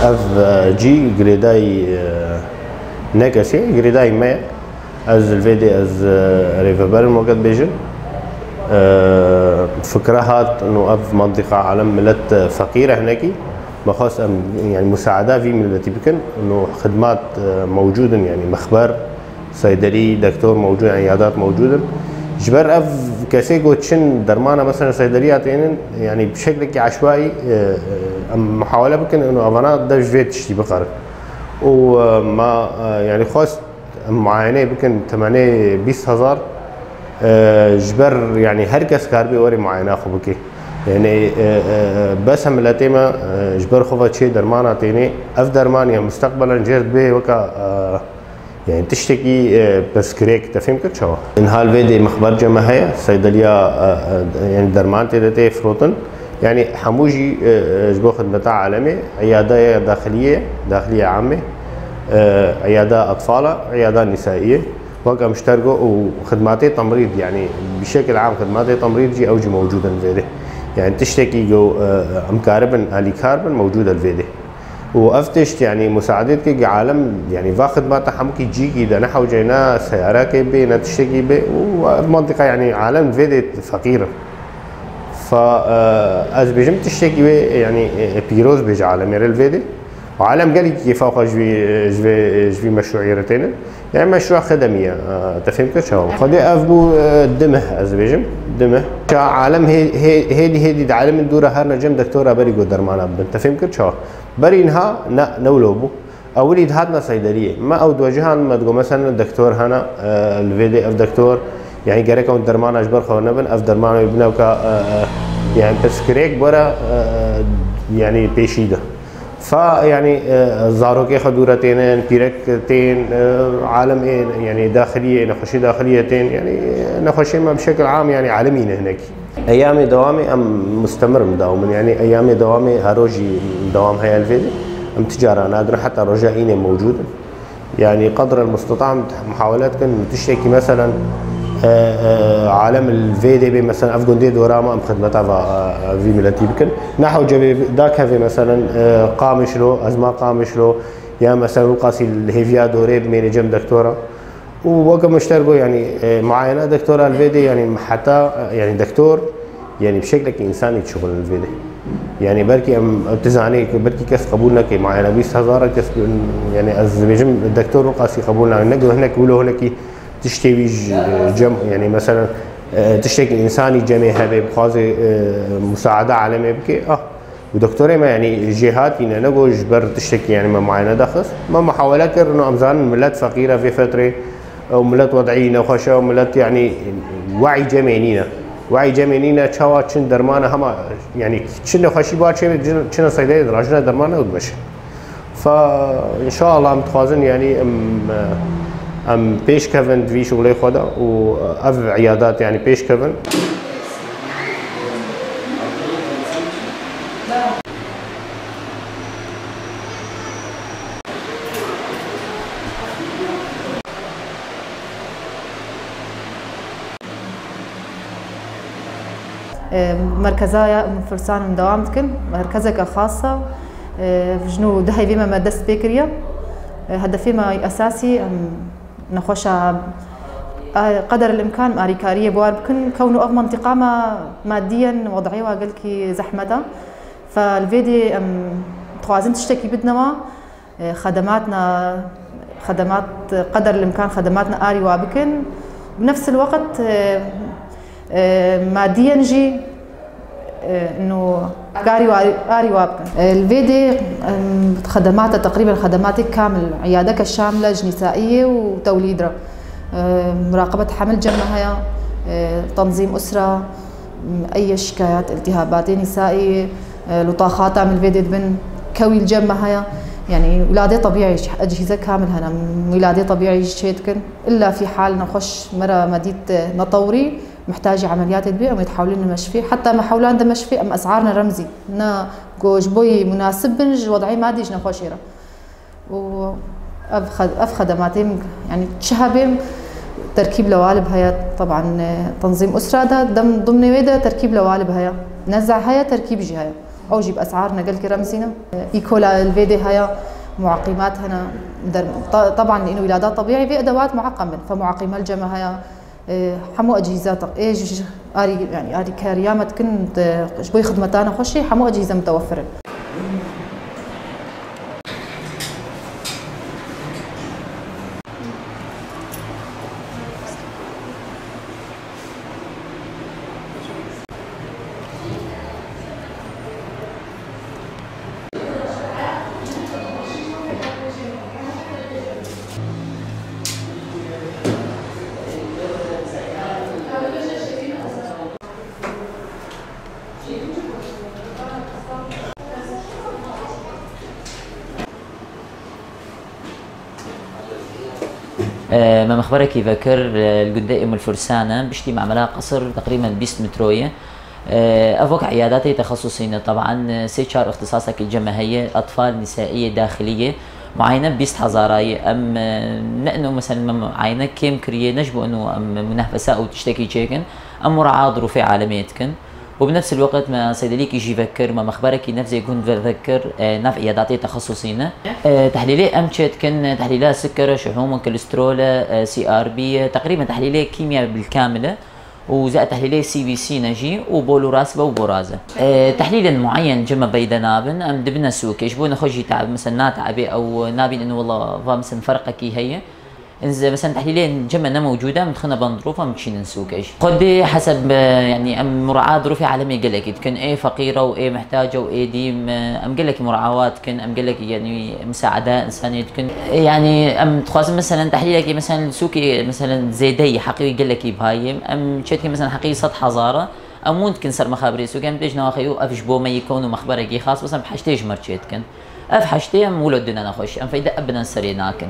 اف جي جريداي نكسي جريداي ما از الفيدي از ريفابر موجود بيجن فكرة هات انه اف منطقة عالم ملت فقيرة هناكي بخاص يعني مساعدة في من التي بكن انه خدمات موجودة يعني مخبر صيدلي دكتور موجود عيادات موجودة جبر اف كاسيجو تشن درمانة مثلا صيدليات يعني بشكل عشوائي محاولة بكن انه افانات ده جفيت تشتي بقرر وما يعني خاص معاينة بكن 20,000 جبر يعني هركس كاربي وري معاينة خو بكي يعني بس هم لاتيما جبر خوفا شيء درمانة تيني اف درمانيا مستقبلا جرد به وكا يعني تشتكي بس كريك تفهم كل شو ان هالفيدي مخبر جمع هي صيدلية يعني درمان تيدتي فروتن يعني حموجي جبو خدمتها عالمي عيادة داخلية عامة عيادة أطفال عيادة نسائية وقع مشتركوا وخدماتي تمريض يعني بشكل عام خدماتي تمريض جي أوجي موجودة الفيدي يعني تشتكي جو أمكاربن ألي كاربن موجودة الفيدي وافتشت يعني مساعدتك عالم يعني فا خدمات حمكي جيكي اذا نحو جينا سيارة كيبي نتشتكي بي ومنطقة يعني عالم فيدي فقيرة فاز بيجم تشتكي بي يعني بيروز بيج عالم يرى الفيدي وعالم قال كيف فوق جوي مشروعيتين يعني مشروع خدمية تفهم كشو خدي افبو دمه از بيجم دمه عالم هيدي عالم الدورة هرنا جم دكتورة بري جو درمانا بنت فهم كشو برينها نولوبو اولي هاتنا صيدليه ما او دوجهان ما تقول مثلا الدكتور هنا الفيدي اف دكتور يعني جريكا درمان اجبر خو نبن اف درمان يبنوا ك يعني بسكريك برا يعني بيشيده فيعني زاروكي خدورتين بيركتين عالم يعني داخليه نخشي داخليتين يعني نخشي ما بشكل عام يعني عالمين هناك ايامي دوامي ام مستمر مداوم يعني ايامي دوامي هروجي دوام هي الفيديو ام تجاره نادره حتى رجائيني موجوده يعني قدر المستطاع محاولات كان تشتكي مثلا عالم الفيدي مثلا افغان دي دوراما ام خدمتها في ملتي بكن نحو جبي داك في مثلا قامشلو ازما قامشلو يا مثلا قاسي الهيفيا دوري بمين جم دكتوره ووقع مشتركوا يعني معاينه دكتوره الفيدي يعني حتى يعني دكتور يعني بشكلك انساني تشغل الفيدي يعني بركي ام تزعني بركي كاس قبولنا كي معاينه 20,000 كاس يعني از بيجم الدكتور قاسي قبولنا نقول هناك ولو هناك تشتوي جم يعني مثلا تشتكي انساني جميع هذا بخازي مساعده عالميه بكي ودكتوري ما يعني جهات يعني نقول جبر تشتكي يعني ما معاينه دخص ما محاولات انه امزان ملات فقيره في فتره او ملات وضعيين وخشا وملات يعني وعي جميعنا تشوا تشن درمانه هما يعني تشن خشي بار تشن صيدليه دراجنا درمانه ودمش فان شاء الله متخازن يعني ام بيش كفن في شغلي خدا واف عيادات يعني بيش كفن مركزايا من فرسان من دوامتكن مركزك خاصة جنو دهي فيما مدست بيكريا هدفي ما أساسي نخوشا قدر الإمكان أريكارية بوار بكن كونه أف منطقة ما ماديا وضعية وقلكي زحمتها فالفيدي توازن تشتكي بدنا ما خدمات قدر الإمكان خدماتنا آري وابكن بنفس الوقت ماديا نجي انه آري وابكن الفيدي خدماته تقريبا خدماتك كامل عيادك الشامله نسائيه وتوليدره مراقبه حمل جمعها تنظيم اسره اي شكايات التهابات نسائيه لطاخات عمل فيدي بن كوي الجمعها يعني ولادة طبيعي أجهزة كامل هنا ولادة طبيعي شيتكن إلا في حال نخش مرة مديت نطوري محتاجة عمليات البيئة ويتحولون لمشفي حتى ما حولان ده مشفي أم أسعارنا رمزي نا جوج بوي مناسب بنج وضعي ماديش نخوشيرة وأف خدماتهم يعني تشهبهم تركيب لوالب هيا طبعا تنظيم أسرة ده ضمن ويدا تركيب لوالب هيا نزع هيا تركيب جي هيا أوجب أسعار نقل كرمسينا إيكولا الفيدي هاي معقمات هنا طبعا لأنه ولادات طبيعي في أدوات معقمة فمعقمة الجمع هاي حمو أجهزة إيش أري يعني أري كريامة كنت شبوي خدمتانا خشي حمو أجهزة متوفرة. ما مخبرك يذكر القدائم الفرسانة بشتي معملها قصر تقريبا 20 متروية. أفوق عياداتي تخصصية طبعا سيشار اختصاصك الجماهية أطفال نسائية داخلية معينة بيست حزاراي أم لأنه مثلا معينة كيم كريه نجبو أنه أم منافسة أو تشتكي تشيكن أم مراعاة ظروفي عالميتكن وبنفس الوقت ما صيدليك يجي يفكر ما مخبرك نفسي يكون يفكر ناف عياداتي تخصصينا تحليلي امشت كن تحليلات سكر شحوم كوليسترول CRB تقريبا تحليلي كيمياء بالكامله وزائد تحليلي CBC نجي وبولو راسبه وبورازه تحليل معين جمع بيد نابن ام دبنا سوق يجبونا خجي تعب مثلا ناتعبي او نابين انه والله مثلا فرقك هي إذا مثلا تحليلين جمعنا موجودة مدخلنا بنظروفها مكشين نسوق إيش خدي حسب يعني مراعاة ظروفي عالمية قال لك تكون إيه فقيرة وإيه محتاجة وإيه ديم أم قال لك مراعاة كن أم قال لك يعني مساعدة إنسانية تكون يعني أم تخاصم مثلا تحليلك مثلا سوقي مثلا زيدي حقيقي قال لك بهاي أم شتكي مثلا حقيقي سطح حضارة أم ممكن صار مخابري سوق أم تيجي نواخيو أفش بو ما يكونوا مخبرك خاص مثلا بحشتيش مرشيت كن أف حشتي أم ولدنا نخش أم فيدا أبنا نسري ناكن